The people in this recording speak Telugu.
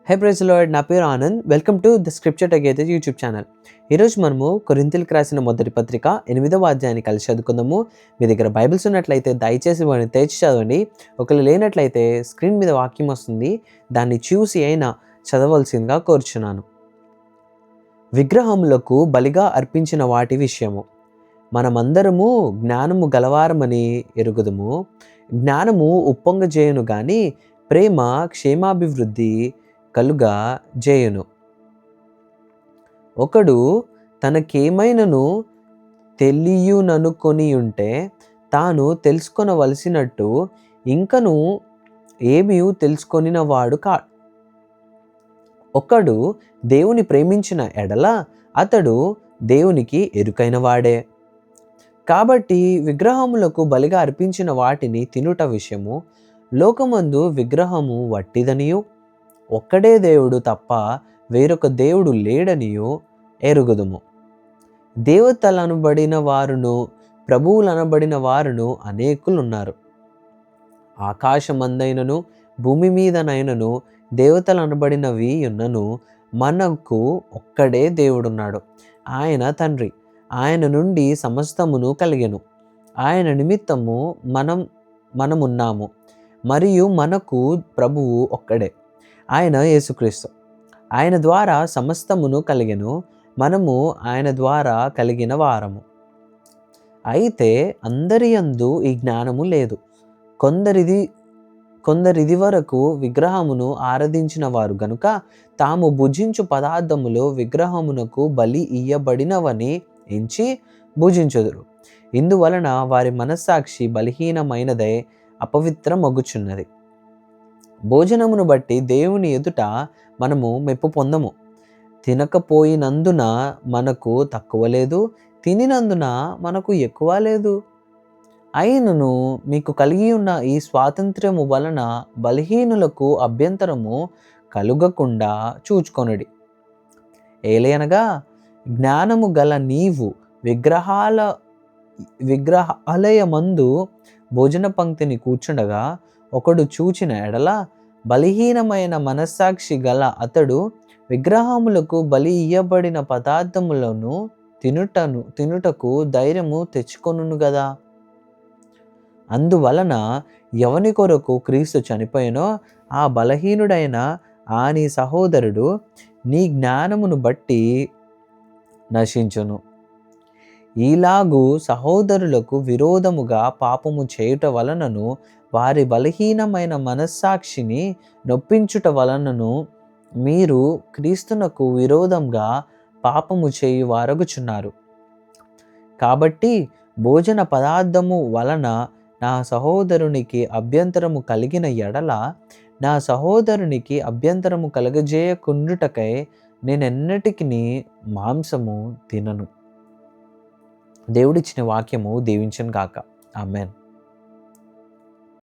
హే ప్రైజ్ లార్డ్, నా పేరు Anand. Welcome to the scripture together YouTube channel. ఈరోజు మనము కొరింథీయులకు రాసిన మొదటి పత్రిక 8వ అధ్యాయాన్ని కలిసి చదువుకుందాము. మీ దగ్గర బైబిల్స్ ఉన్నట్లయితే దయచేసి వాటిని తెరిచి చదవండి. ఒకవేళ లేనట్లయితే స్క్రీన్ మీద వాక్యం వస్తుంది, దాన్ని చూసి అయినా చదవలసిందిగా కోరుచున్నాను. విగ్రహములకు బలిగా అర్పించిన వాటి విషయము. మనమందరము జ్ఞానము గలవారమని ఎరుగుదుము. జ్ఞానము ఉప్పొంగజేయును గాని ప్రేమ క్షేమాభివృద్ధి కలుగా జేయును. ఒకడు తనకేమైనను తెలియననుకొనియుంటే తాను తెలుసుకొనవలసినట్టు ఇంకను ఏమీ తెలుసుకొనినవాడు కాడు. ఒకడు దేవుని ప్రేమించిన ఎడల అతడు దేవునికి ఎరుకైన వాడే. కాబట్టి విగ్రహములకు బలిగా అర్పించిన వాటిని తినుట విషయము, లోకమందు విగ్రహము వట్టిదనియు ఒక్కడే దేవుడు తప్ప వేరొక దేవుడు లేడనియు ఎరుగుదుము. దేవతలనబడిన వారును ప్రభువులనబడిన వారును అనేకులున్నారు. ఆకాశమందైనను భూమి మీదనైనను దేవతలనబడినవి ఉన్నను మనకు ఒక్కడే దేవుడున్నాడు, ఆయన తండ్రి. ఆయన నుండి సమస్తమును కలిగెను. ఆయన నిమిత్తము మనమున్నాము. మరియు మనకు ప్రభువు ఒక్కడే, ఆయన యేసుక్రీస్తు. ఆయన ద్వారా సమస్తమును కలిగెను, మనము ఆయన ద్వారా కలిగిన వారము. అయితే అందరి యందు ఈ జ్ఞానము లేదు. కొందరిది వరకు విగ్రహమును ఆరాధించిన వారు గనుక తాము భుజించు పదార్థములు విగ్రహమునకు బలి ఇయ్యబడినవని ఎంచి భుజించుదురు. ఇందువలన వారి మనస్సాక్షి బలహీనమైనదై అపవిత్రమగుచున్నది. భోజనమును బట్టి దేవుని ఎదుట మనము మెప్పు పొందము. తినకపోయినందున మనకు తక్కువ లేదు, తినినందున మనకు ఎక్కువ లేదు. అయినను మీకు కలిగి ఉన్న ఈ స్వాతంత్ర్యము వలన బలహీనులకు అభ్యంతరము కలుగకుండా చూచుకొనుడి. ఏలయనగా జ్ఞానము గల నీవు విగ్రహాలయమందు భోజన పంక్తిని కూర్చుండగా ఒకడు చూచిన ఎడల బలహీనమైన మనస్సాక్షి గల అతడు విగ్రహములకు బలి ఇయ్యబడిన పదార్థములను తినుటకు ధైర్యము తెచ్చుకొనును గదా. అందువలన ఎవని కొరకు క్రీస్తు చనిపోయినో ఆ బలహీనుడైన నీ సహోదరుడు నీ జ్ఞానమును బట్టి నశించును. ఈలాగు సహోదరులకు విరోధముగా పాపము చేయుట వలనను వారి బలహీనమైన మనస్సాక్షిని నొప్పించుట వలనను మీరు క్రీస్తునకు విరోధంగా పాపము చేయువారగుచున్నారు. కాబట్టి భోజన పదార్థము వలన నా సహోదరునికి అభ్యంతరము కలిగిన ఎడల నా సహోదరునికి అభ్యంతరము కలగజేయకుండుటకై నేనెన్నటికి మాంసము తినను. దేవుడిచ్చిన వాక్యము దీవించును గాక. ఆమేన్.